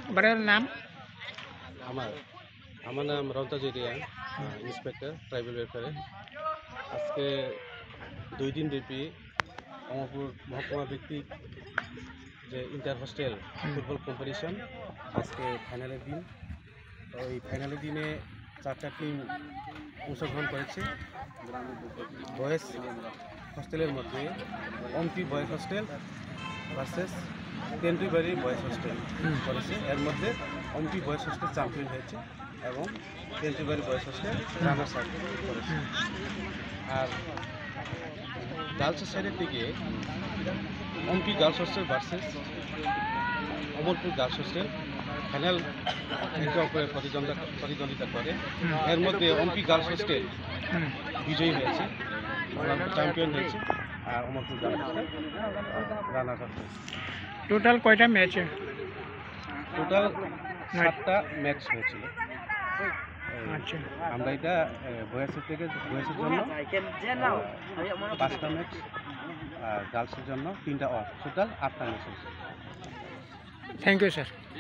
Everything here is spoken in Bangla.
এবারের নাম আমার আমার নাম রন্তা জেরিয়া, ইন্সপেক্টর ট্রাইবেল ওয়েলফেয়ারে। আজকে 2 দিন ব্যাপী অমরপুর মহকুমা ভিত্তিক যে ইন্টার হোস্টেল ফুটবল কম্পিটিশন আজকে ফাইনালের দিন। ওই ফাইনালের দিনে 4টা টিম অংশগ্রহণ করেছে। বয়েজ হোস্টেলের মধ্যে Amti boys hostel versus Tentuibari boys hostel করেছে। এর মধ্যে অমটি বয়েজ হোস্টেল চ্যাম্পিয়ন হয়েছে এবং Tentuibari boys hostel runners up করেছে। আর গার্লসের সাইডের দিকে Amti girls hostel versus Amarpur girls hostel final একে অপরের প্রতিদ্বন্দ্বিতা করে। এর মধ্যে অমটি গার্লস হোস্টেল বিজয়ী হয়েছে, চ্যাম্পিয়ন হয়েছে, আর Amarpur girls hostel runners up হয়েছে। টোটাল কয়টা ম্যাচে? টোটাল 7টা ম্যাচ হয়েছিল। আচ্ছা, আমরা এটা বয়েসের জন্য 5টা ম্যাচ, আর গার্লসের জন্য 3টা, টোটাল 8টা ম্যাচ হয়েছে। Thank you sir.